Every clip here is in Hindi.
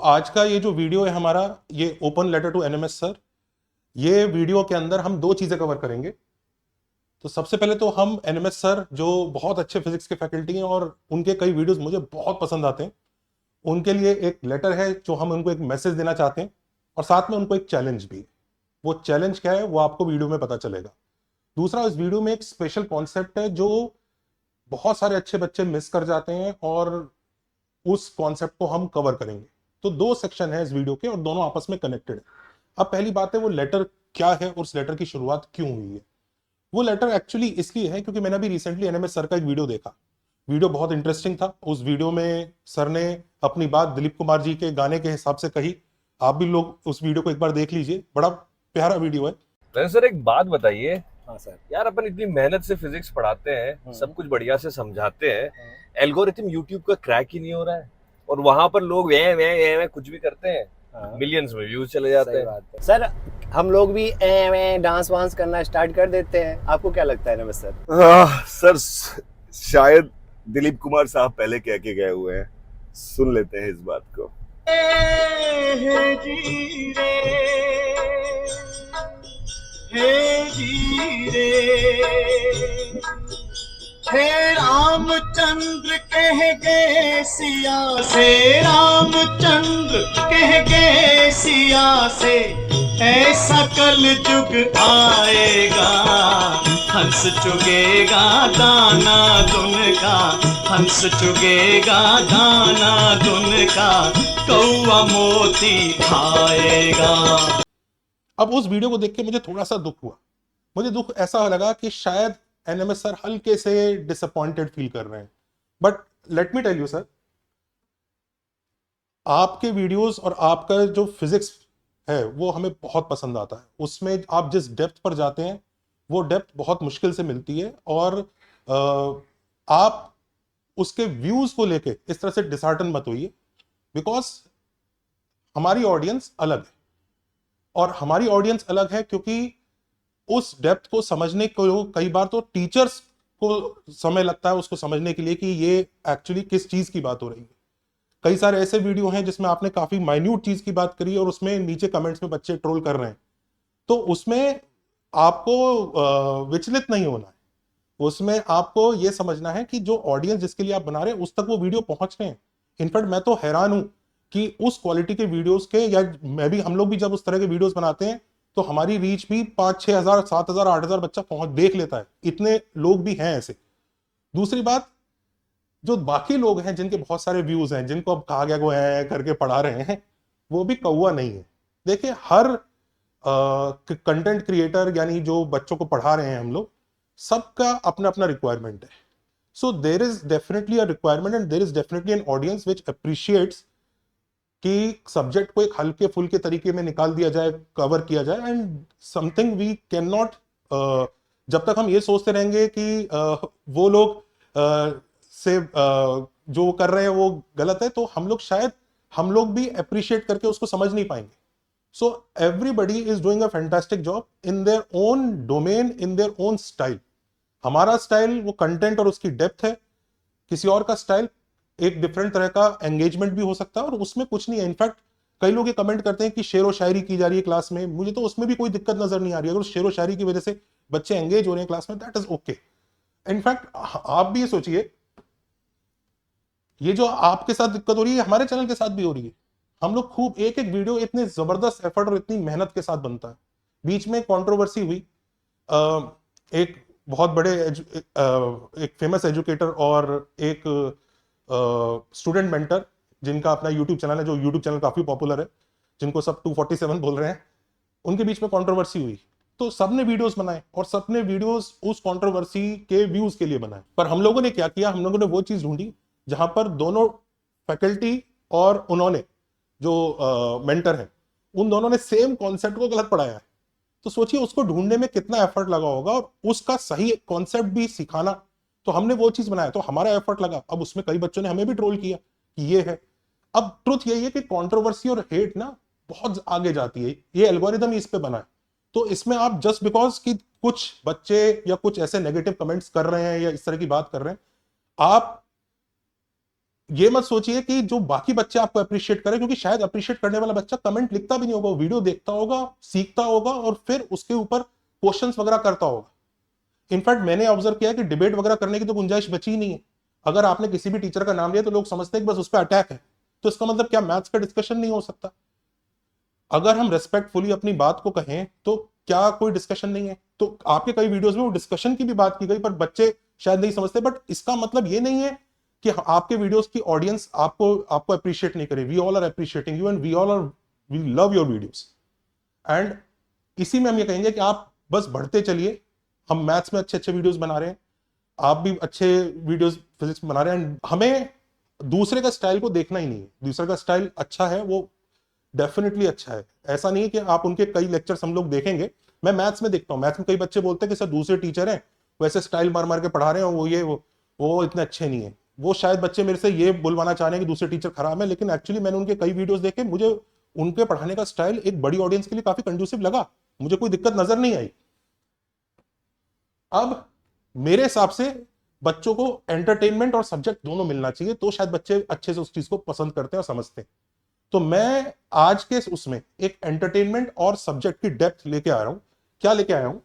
आज का ये जो वीडियो है हमारा, ये open letter to NMS sir. ये वीडियो के अंदर हम दो चीजें कवर करेंगे। तो सबसे पहले तो हम एनएमएस सर जो बहुत अच्छे फिजिक्स के फैकल्टी हैं और उनके कई वीडियोस मुझे बहुत पसंद आते हैं, उनके लिए एक लेटर है जो हम उनको एक मैसेज देना चाहते हैं, और साथ में उनको एक चैलेंज भी है। वो चैलेंज क्या है वो आपको वीडियो में पता चलेगा। दूसरा, इस वीडियो में एक स्पेशल कॉन्सेप्ट है जो बहुत सारे अच्छे बच्चे मिस कर जाते हैं, और उस कॉन्सेप्ट को हम कवर करेंगे। तो दो सेक्शन है इस वीडियो के और दोनों आपस में कनेक्टेड है। अब पहली बात है वो लेटर क्या है और उस लेटर की शुरुआत क्यों हुई है। वो लेटर एक्चुअली इसलिए है क्योंकि मैंने अभी रिसेंटली एनएमएस सर का एक वीडियो देखा। वीडियो बहुत इंटरेस्टिंग था। उस वीडियो में सर ने अपनी बात दिलीप कुमार जी के गाने के हिसाब से कही। आप भी लोग उस वीडियो को एक बार देख लीजिए, बड़ा प्यारा वीडियो है। वैसे सर एक बात बताइए। हाँ सर। यार अपन इतनी मेहनत से फिजिक्स पढ़ाते हैं, सब कुछ बढ़िया से समझाते हैं, एल्गोरिथम यूट्यूब का क्रैक ही नहीं हो रहा है, और वहां पर लोग वे कुछ भी करते हैं, मिलियंस में व्यूज चले जाते हैं। बात है सर। हम लोग भी डांस वांस करना स्टार्ट कर देते हैं। आपको क्या लगता है नमस् सर? सर शायद दिलीप कुमार साहब पहले कह के गए हुए हैं, सुन लेते हैं इस बात को। हे रामचंद्र कह गए सिया से, रामचंद्र कह गए सिया से, ऐसा कल युग आएगा, हंस चुगेगा दाना दुन का, हंस चुगेगा दाना दुन का, कौआ मोती खाएगा। अब उस वीडियो को देख के मुझे थोड़ा सा दुख हुआ। मुझे दुख ऐसा लगा कि शायद एनएमएस सर हल्के से डिसअपॉइंटेड फील कर रहे हैं। But let me tell you sir, आपके वीडियोस और आपका जो फिजिक्स है वो हमें बहुत पसंद आता है। उसमें आप जिस डेप्थ पर जाते हैं वो डेप्थ बहुत मुश्किल से मिलती है, और आप उसके व्यूज को लेके इस तरह से डिसहार्टन मत होइए, बिकॉज हमारी ऑडियंस अलग है। और हमारी ऑडियंस अलग है क्योंकि उस डेप्थ को समझने को कई बार तो टीचर्स को समय लगता है उसको समझने के लिए कि ये एक्चुअली किस चीज की बात हो रही है। कई सारे ऐसे वीडियो हैं जिसमें आपने काफी माइन्यूट चीज की बात करी और उसमें नीचे कमेंट्स में बच्चे ट्रोल कर रहे हैं, तो उसमें आपको विचलित नहीं होना है। उसमें आपको यह समझना है कि जो ऑडियंस जिसके लिए आप बना रहे हैं उस तक वो वीडियो पहुंच रहे हैं। इनफैक्ट मैं तो हैरान हूं कि उस क्वालिटी के वीडियोस के, या मैं भी, हम लोग भी जब उस तरह के वीडियोस बनाते हैं तो हमारी रीच भी 5-6 हजार 7 हजार 8 हजार बच्चा पहुंच देख लेता है। इतने लोग भी हैं ऐसे। दूसरी बात, जो बाकी लोग हैं जिनके बहुत सारे व्यूज हैं, जिनको अब कहा गया वो है करके पढ़ा रहे हैं, वो भी कौवा नहीं है। देखिए, हर कंटेंट क्रिएटर यानी जो बच्चों को पढ़ा रहे हैं हम लोग, सबका अपना अपना रिक्वायरमेंट है। So there is definitely a requirement and there is definitely an audience which appreciates कि सब्जेक्ट को एक हल्के फुल्के तरीके में निकाल दिया जाए, कवर किया जाए, and something we can not, जब तक हम ये सोचते रहेंगे कि वो लोग से जो कर रहे हैं वो गलत है, तो हम लोग भी अप्रिशिएट करके उसको समझ नहीं पाएंगे। So everybody is doing a fantastic job in their own domain, in their own style. हमारा स्टाइल वो कंटेंट और उसकी डेप्थ है, किसी और का स्टाइल एक डिफरेंट तरह का एंगेजमेंट भी हो सकता है, और उसमें कुछ नहीं है। इनफैक्ट कई लोग ये कमेंट करते हैं कि शेर व शायरी की जा रही है क्लास में, मुझे तो उसमें भी कोई दिक्कत नजर नहीं आ रही है। अगर शेर व शायरी की वजह से बच्चे एंगेज हो रहे हैं क्लास में, दैट इज ओके। इनफैक्ट आप भी ये सोचिए, ये जो आपके साथ दिक्कत हो रही है हमारे चैनल के साथ भी हो रही है। हम लोग खूब एक एक वीडियो इतने जबरदस्त एफर्ट और इतनी मेहनत के साथ बनता है। बीच में कंट्रोवर्सी हुई, एक बहुत बड़े एक फेमस एजुकेटर और एक स्टूडेंट मेंटर जिनका अपना यूट्यूब चैनल है, जो यूट्यूब चैनल काफी पॉपुलर है, जिनको सब 247 बोल रहे हैं, उनके बीच में कंट्रोवर्सी हुई। तो सबने वीडियोस बनाए और सबने वीडियोस उस कंट्रोवर्सी के व्यूज के लिए बनाए। पर हम लोगों ने क्या किया, हम लोगों ने वो चीज ढूंढी जहां पर दोनों फैकल्टी और उन्होंने जो मेंटर है, उन दोनों ने सेम कॉन्सेप्ट को गलत पढ़ाया है। तो सोचिए उसको ढूंढने में कितना एफर्ट लगा होगा, और उसका सही कॉन्सेप्ट भी सिखाना। तो हमने वो चीज बनाया, तो हमारा एफर्ट लगा। अब उसमें कई बच्चों ने हमें भी ट्रोल किया कि ये है। अब ट्रुथ यही है कि कंट्रोवर्सी और हेट ना बहुत आगे जाती है, ये एल्गोरिदम ही इस पे बना है। तो इसमें आप जस्ट बिकॉज कि कुछ बच्चे या कुछ ऐसे नेगेटिव कमेंट्स कर रहे हैं या इस तरह की बात कर रहे हैं, आप ये मत सोचिए कि जो बाकी बच्चे आपको अप्रिशिएट करें, क्योंकि शायद अप्रिशिएट करने वाला बच्चा कमेंट लिखता भी नहीं होगा, वीडियो देखता होगा, सीखता होगा और फिर उसके ऊपर क्वेश्चंस वगैरह करता होगा। इनफैक्ट मैंने ऑब्जर्व किया कि डिबेट वगैरह करने की तो गुंजाइश बची ही नहीं है। अगर आपने किसी भी टीचर का नाम लिया तो लोग समझते हैं कि बस उस पर अटैक है, तो इसका मतलब क्या मैथ्स का डिस्कशन नहीं हो सकता? अगर हम रेस्पेक्टफुली अपनी बात को कहें तो क्या कोई डिस्कशन नहीं है? तो आपके कई वीडियोस में वो डिस्कशन की भी बात की गई, पर बच्चे शायद नहीं समझते। बट इसका मतलब ये नहीं है कि आपके वीडियोस की ऑडियंस आपको अप्रिशिएट नहीं करे। We all are appreciating you and we love your videos. And इसी में हम ये कहेंगे कि आप बस बढ़ते चलिए। हम मैथ्स में अच्छे अच्छे वीडियोस बना रहे हैं, आप भी अच्छे वीडियोस फिजिक्स में बना रहे हैं। एंड हमें दूसरे का स्टाइल को देखना ही नहीं है। दूसरे का स्टाइल अच्छा है, वो डेफिनेटली अच्छा है। ऐसा नहीं है कि आप उनके कई लेक्चर्स हम लोग देखेंगे। मैं मैथ्स में देखता हूँ, मैथ्स में कई बच्चे बोलते हैं कि सर दूसरे टीचर हैं, वैसे स्टाइल मार मार के पढ़ा रहे हैं, वो इतने अच्छे नहीं है। वो शायद बच्चे मेरे से ये बुलवाना चाह रहे हैं कि दूसरे टीचर खराब है, लेकिन एक्चुअली मैंने उनके कई वीडियोस देखे, मुझे उनके पढ़ाने का स्टाइल एक बड़ी ऑडियंस के लिए काफी कंड्यूसिव लगा, मुझे कोई दिक्कत नजर नहीं आई। अब मेरे हिसाब से बच्चों को एंटरटेनमेंट और सब्जेक्ट दोनों मिलना चाहिए, तो शायद बच्चे अच्छे से उस चीज को पसंद करते हैं और समझते हैं। तो मैं आज के उसमें एक एंटरटेनमेंट और सब्जेक्ट की डेप्थ लेके आ रहा हूं। क्या लेके आया हूं?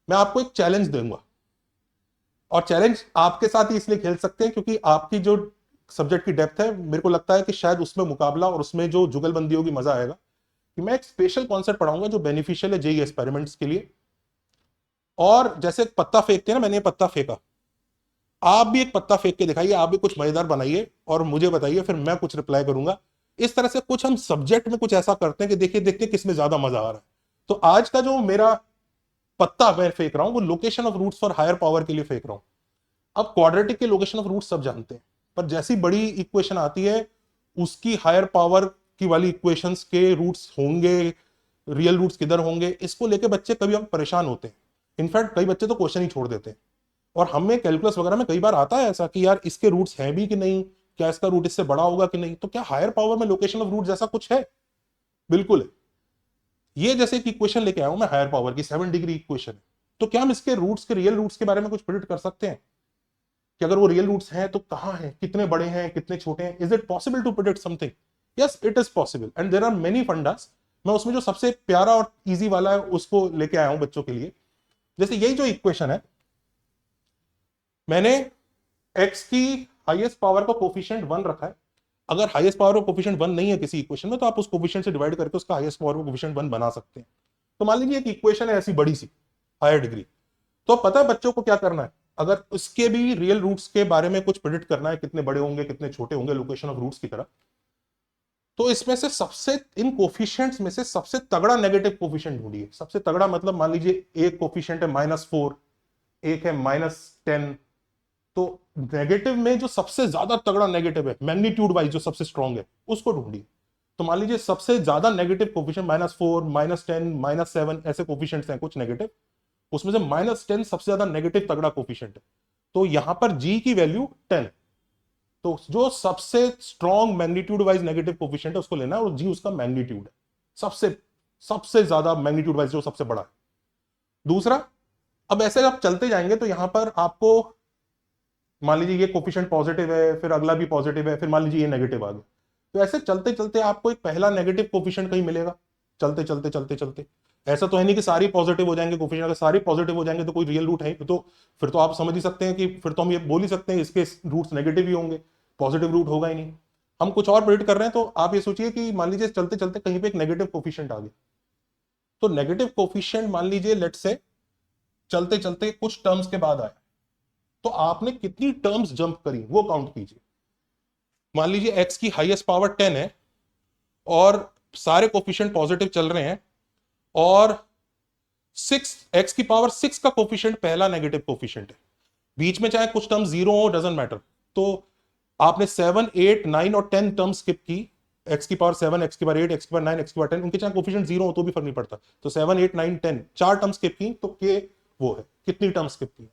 मैं आपको एक चैलेंज दूंगा, और चैलेंज आपके साथ ही इसलिए खेल सकते हैं क्योंकि आपकी जो सब्जेक्ट की डेप्थ है, मेरे को लगता है कि शायद उसमें मुकाबला और उसमें जो जुगलबंदी होगी, मजा आएगा। कि मैं एक स्पेशल कॉन्सेप्ट पढ़ाऊंगा जो बेनिफिशियल है जेईई एक्सपेरिमेंट्स के लिए। और जैसे पत्ता फेंकते हैं ना, मैंने ये पत्ता फेंका, आप भी एक पत्ता फेंक के दिखाइए, आप भी कुछ मजेदार बनाइए और मुझे बताइए, फिर मैं कुछ रिप्लाई करूंगा। इस तरह से कुछ हम सब्जेक्ट में कुछ ऐसा करते हैं कि देखिए देखते हैं किसमें ज्यादा मजा आ रहा है। तो आज का जो मेरा पत्ता मैं फेंक रहा हूं, वो location of roots for higher power के लिए फेंक रहा हूं। अब क्वाड्रेटिक के लोकेशन ऑफ रूट्स सब जानते हैं, पर जैसी बड़ी इक्वेशन आती है, उसकी हायर पावर की वाली इक्वेशंस के रूट्स होंगे, रियल रूट्स किधर होंगे, इसको लेके बच्चे कभी हम परेशान होते हैं। इनफैक्ट कई बच्चे तो क्वेश्चन ही छोड़ देते हैं। और हमें कैलकुलस वगैरह में कई बार आता है ऐसा कि यार इसके रूट्स हैं भी कि नहीं, क्या इसका रूट इससे बड़ा होगा कि नहीं। तो क्या हायर पावर में लोकेशन ऑफ रूट जैसा कुछ है? बिल्कुल है। ये जैसे एक इक्वेशन लेके आया हूं मैं हायर पावर की, 7 डिग्री इक्वेशन है। तो क्या हम इसके रूट्स के रियल रूट्स के बारे में कुछ प्रिडिक्ट कर सकते हैं कि अगर वो रियल रूट्स हैं तो कहां हैं, कितने बड़े हैं, कितने छोटे हैं? Is it possible to predict something? Yes, it is possible and there are many fundas. मैं उसमें जो सबसे प्यारा और इजी वाला है उसको लेके आया हूं बच्चों के लिए। जैसे यही जो इक्वेशन है, मैंने x की हाईएस्ट पावर का कोफिशिएंट 1 रखा है। अगर हाईएस्ट पावर का कोफिशिएंट 1 नहीं है किसी इक्वेशन में, तो आप उस कोफिशिएंट से डिवाइड करके उसका हाईएस्ट पावर का कोफिशिएंट 1 बना सकते हैं। तो मान लीजिए एक इक्वेशन है ऐसी बड़ी सी, हायर डिग्री, तो पता है बच्चों को क्या करना है? अगर उसके भी रियल रूट्स के बारे में कुछ प्रेडिक्ट करना है, कितने बड़े होंगे, कितने छोटे होंगे, लोकेशन ऑफ रूट्स की तरह, तो इसमें से सबसे, इन कोफिशिएंट्स में से सबसे तगड़ा नेगेटिव कोफिशिएंट ढूंढिए। सबसे तगड़ा मतलब मान लीजिए एक कोफिशिएंट है -4, एक है -10, तो नेगेटिव में जो सबसे ज्यादा तगड़ा नेगेटिव है, मैग्नीट्यूड वाइज जो सबसे स्ट्रॉन्ग है, उसको ढूंढिए। तो मान लीजिए सबसे ज्यादा नेगेटिव कोफिशिएंट -4, -10, -7 ऐसे कोफिशिएंट्स हैं कुछ नेगेटिव, उसमें से -10 सबसे ज्यादा नेगेटिव तगड़ा कोफिशिएंट है। तो यहां पर g की वैल्यू 10। तो जो सबसे strong magnitude wise negative coefficient है उसको लेना है, और g उसका मैग्नीट्यूड है, सबसे ज्यादा मैग्नीट्यूड वाइज जो सबसे बड़ा है। दूसरा, अब ऐसे आप चलते जाएंगे तो यहां पर आपको मान लीजिए ये कोफिशिएंट पॉजिटिव है, फिर अगला भी पॉजिटिव है, फिर मान लीजिए ये नेगेटिव आ गया। तो ऐसे चलते चलते आपको एक पहला नेगेटिव कोफिशिएंट कहीं मिलेगा, चलते चलते चलते चलते। ऐसा तो है नहीं कि सारी पॉजिटिव हो जाएंगे कोफिशिएंट। अगर सारी पॉजिटिव हो जाएंगे तो कोई रियल रूट है, तो फिर तो आप समझ ही सकते हैं कि फिर तो हम ये बोल ही सकते हैं इसके रूट्स नेगेटिव ही होंगे, पॉजिटिव रूट होगा ही नहीं। हम कुछ और प्रेडिक्ट कर रहे हैं, तो आप ये सोचिए कि मान लीजिए चलते चलते कहीं पे एक नेगेटिव कोफिशिएंट आ गया। तो नेगेटिव कोफिशिएंट मान लीजिए लेट्स से चलते चलते कुछ टर्म्स के बाद आया, तो आपने कितनी टर्म्स जंप करी वो काउंट कीजिए। मान लीजिए x की हाईएस्ट पावर 10 है और सारे कोफिशिएंट पॉजिटिव चल रहे हैं, और 6 x की पावर 6 का कोफिशिएंट पहला नेगेटिव कोफिशिएंट है। बीच में चाहे कुछ टर्म 0 हो, डजंट मैटर। तो आपने 7, 8, 9 और 10 टर्म स्किप की। x की पावर 7, x की पावर 8, x की पावर 9, x की पावर 10, उनके चाहे कोफिशिएंट 0 हो तो भी फर्क नहीं पड़ता। तो 7, 8, 9, 10 चार टर्म स्किप की, तो k वो है। कितनी टर्म स्किप की?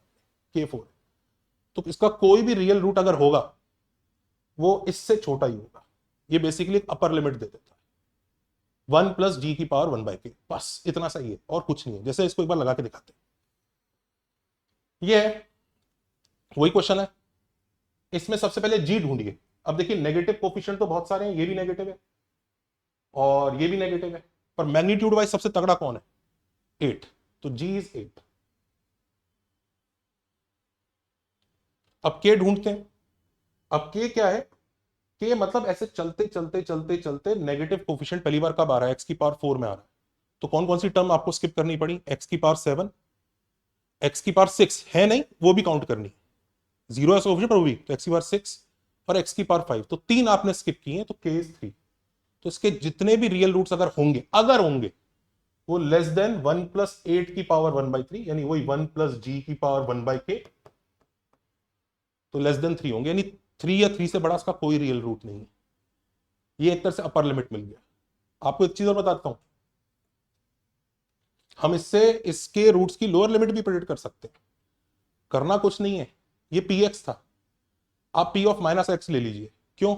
k 4 है। तो इसका कोई भी रियल रूट अगर होगा वो इससे छोटा ही होगा। ये बेसिकली एक अपर लिमिट दे देता है, 1 + g की पावर 1/k, बस इतना सही है और कुछ नहीं है। जैसे इसको एक बार लगा के दिखाते हैं। ये वही क्वेश्चन है, इसमें सबसे पहले g ढूंढिए। अब देखिए नेगेटिव कोफिशिएंट तो बहुत सारे हैं, ये भी नेगेटिव है और ये भी नेगेटिव है, पर मैग्नीट्यूड वाइज सबसे तगड़ा कौन है? 8, तो G इज 8। अब K ढूंढते हैं। अब K क्या है? K मतलब ऐसे चलते चलते चलते चलते नेगेटिव कोफिशिएंट पहली बार कब आ रहा है? x की पावर 4 में आ रहा है। तो कौन कौन सी टर्म आपको स्किप करनी पड़ी? x की पावर 7, x की पावर 6 है नहीं, वो भी काउंट करनी, 0 है कोफिशिएंट पर वो भी, तो x की पावर 6 और x की पावर 5, तो 3 आपने स्किप किए हैं, तो K इज 3। तो इसके जितने भी रियल रूट्स अगर होंगे वो लेस देन 1 प्लस 8 की पावर 1/3, यानी वही 1 प्लस G की पावर 1/K, तो लेस देन 3 होंगे, यानी 3 या 3 से बड़ा इसका कोई रियल रूट नहीं है। ये एक तरह से अपर लिमिट मिल गया। आपको एक चीज और बताता हूं, हम इससे इसके रूट्स की लोअर लिमिट भी प्रेडिक्ट कर सकते हैं। करना कुछ नहीं है, ये px था, आप p ऑफ माइनस एक्स ले लीजिए। क्यों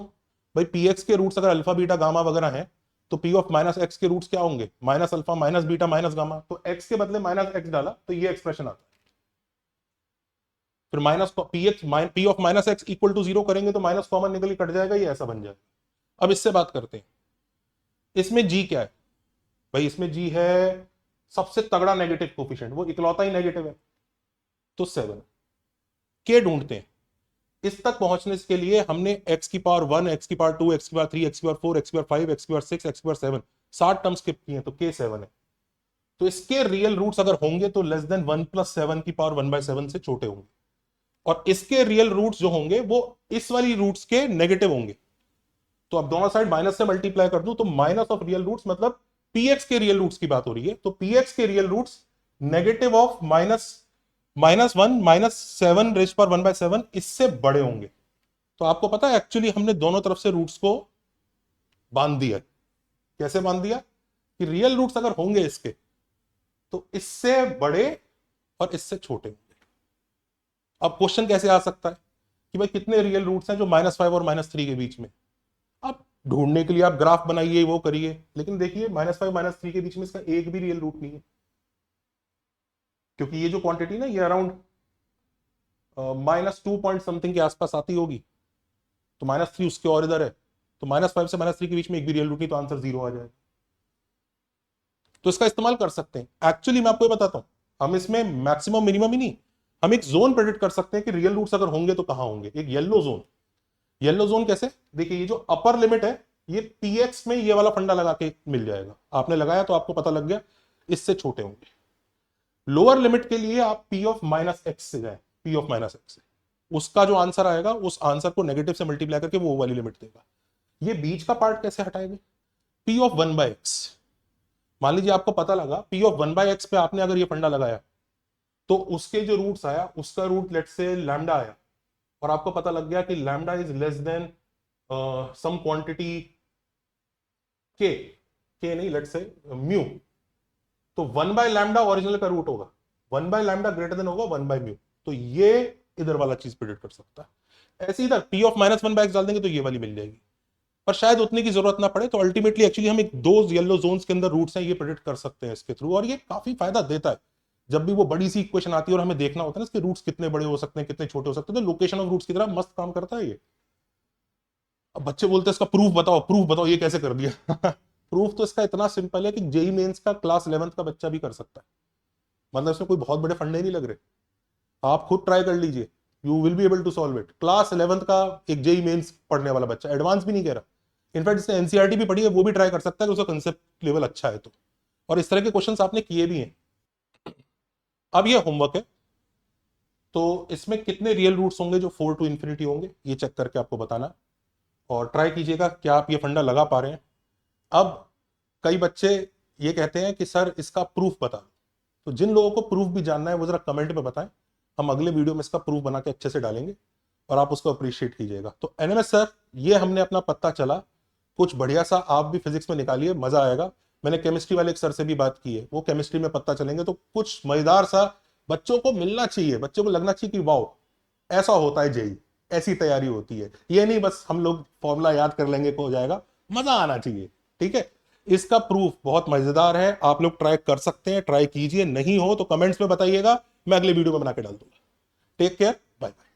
भाई? px के रूट्स अगर अल्फा बीटा गामा वगैरह हैं तो p ऑफ माइनस एक्स के रूट्स क्या होंगे? Minus alpha minus beta minus gamma, तो x के बदले माइनस एक्स डाला तो ये एक्सप्रेशन आता है। फिर minus p of minus x equal to 0 करेंगे तो माइनस कॉमन निकल के कट जाएगा, ये ऐसा बन जाएगा। अब इससे बात करते हैं, इसमें g क्या है भाई? इसमें g है सबसे तगड़ा नेगेटिव कोफिशिएंट, वो इकलौता ही नेगेटिव है, तो 7। K ढूंढते हैं। इस तक पहुंचने के लिए हमने x की पावर 1, x की पावर 2, x की पावर 3, x की पावर 4, x की पावर 5, x की पावर 6, x की पावर 7 7 टर्म स्किप किए, तो K 7 है। तो इसके रियल रूट्स अगर होंगे तो लेस देन 1 प्लस 7 की पावर 1/7 से छोटे होंगे, और इसके रियल रूट्स जो होंगे वो इस वाली रूट्स के नेगेटिव होंगे। तो अब दोनों साइड माइनस से मल्टीप्लाई कर दूं तो माइनस ऑफ रियल रूट्स मतलब px के रियल रूट्स की बात हो रही है, तो px के real roots negative of -1 -7 raise power 1/7 इससे बड़े होंगे। तो आपको पता है एक्चुअली हमने दोनों तरफ से रूट्स को बांध दिया। कैसे बांध दिया? कि रियल रूट्स अगर होंगे इसके तो इससे बड़े और इससे छोटे होंगे। अब क्वेश्चन कैसे आ सकता है कि भाई कितने रियल रूट्स हैं जो -5 और -3 के बीच में? अब ढूंढने के लिए आप ग्राफ बनाइए, वो करिए, लेकिन देखिए -5 -3 के बीच में इसका एक भी रियल रूट नहीं है, क्योंकि ये जो क्वांटिटी ना ये अराउंड -2 पॉइंट समथिंग के आसपास आती होगी, तो -3 उसके और इधर है, तो -5 से -3 के बीच में एक भी रियल रूट नहीं, तो आंसर 0 आ जाएगा। तो इसका इस्तेमाल कर सकते हैं। एक्चुअली मैं आपको ये बताता हूं, हम इसमें मैक्सिमम मिनिमम ही नहीं, हम एक जोन प्रेडिक्ट कर सकते हैं कि रियल रूट्स अगर होंगे तो कहां होंगे। एक येलो जोन। येलो जोन कैसे? देखिए ये जो अपर लिमिट है ये px में ये वाला फंडा लगा के मिल जाएगा, आपने लगाया तो आपको पता लग गया इससे छोटे होंगे। लोअर लिमिट के लिए आप p ऑफ माइनस एक्स से जाए, p ऑफ माइनस एक्स से, उसका जो आंसर आएगा उस आंसर को नेगेटिव से मल्टीप्लाई करके वो वाली लिमिट देगा। ये बीच का पार्ट कैसे हटाएंगे? p ऑफ 1/x, मान लीजिए आपको पता लगा p ऑफ 1/x पे आपने अगर ये फंडा लगाया तो उसके जो रूट्स आया उसका रूट लेट से लैम्डा आया, और आपको पता लग गया कि lambda is less than some quantity के नहीं, लेट से म्यू, तो 1/λ ओरिजिनल का रूट होगा, 1/λ ग्रेटर देन होगा 1/μ, तो ये इधर वाला चीज प्रेडिक्ट कर सकता है। ऐसे इधर p ऑफ -1/x डाल देंगे तो ये वाली मिल जाएगी, पर शायद उतने की जरूरत ना पड़े। तो अल्टीमेटली एक्चुअली हम एक दो येलो जोन्स के अंदर रूट्स हैं ये प्रेडिक्ट कर सकते हैं इसके थ्रू, और ये काफी फायदा देता है। जब भी वो बड़ी सी इक्वेशन आती है और हमें देखना होता है ना इसके रूट्स कितने बड़े हो सकते हैं कितने छोटे हो सकते हैं, तो लोकेशन ऑफ रूट्स की तरह मस्त काम करता है ये। अब बच्चे बोलते हैं इसका प्रूफ बताओ, ये कैसे कर दिया? प्रूफ तो इसका इतना सिंपल है कि जेई मेंस का क्लास 11th का बच्चा भी कर सकता है, मतलब इसमें कोई बहुत बड़े फंडे नहीं लग रहे, आप खुद ट्राई कर लीजिए, you will be able to solve it. Class 11th का एक जेई मेंस पढ़ने वाला बच्चा, एडवांस भी नहीं कह रहा, इनफैक्ट इसने एनसीईआरटी भी पढ़ी है, वो भी ट्राई कर सकता है कि उसका कंसेप्ट लेवल अच्छा है तो, और इस तरह के क्वेश्चंस आपने किए भी हैं। अब ये होमवर्क है, तो इसमें कितने रियल रूट्स होंगे जो 4 टू इंफिनिटी होंगे ये चेक करके आपको बताना, और ट्राई कीजिएगा क्या आप ये फंडा लगा पा रहे हैं। अब कई बच्चे ये कहते हैं कि सर इसका प्रूफ बता, तो जिन लोगों को प्रूफ भी जानना है वो जरा कमेंट में बताएं, हम अगले वीडियो में इसका प्रूफ बना के अच्छे से डालेंगे और आप उसको अप्रिशिएट कीजिएगा। तो एनएमएस सर ये हमने अपना पत्ता चला, कुछ बढ़िया सा आप भी फिजिक्स में निकालिए, मजा आएगा। मैंने केमिस्ट्री वाले एक सर से भी बात की है, वो केमिस्ट्री में पत्ता चलेंगे तो कुछ मजेदार सा बच्चों को मिलना चाहिए, बच्चों को लगना चाहिए कि वाओ ऐसा होता है जेई, ऐसी तैयारी होती है, ये नहीं बस हम लोग फॉर्मूला याद कर लेंगे हो जाएगा, मजा आना चाहिए। ठीक है, इसका प्रूफ बहुत मजेदार है, आप लोग ट्राई कर सकते हैं, ट्राई कीजिए, नहीं हो तो कमेंट्स में बताइएगा, मैं अगले वीडियो में बना के डाल दूंगा। Take care, bye bye.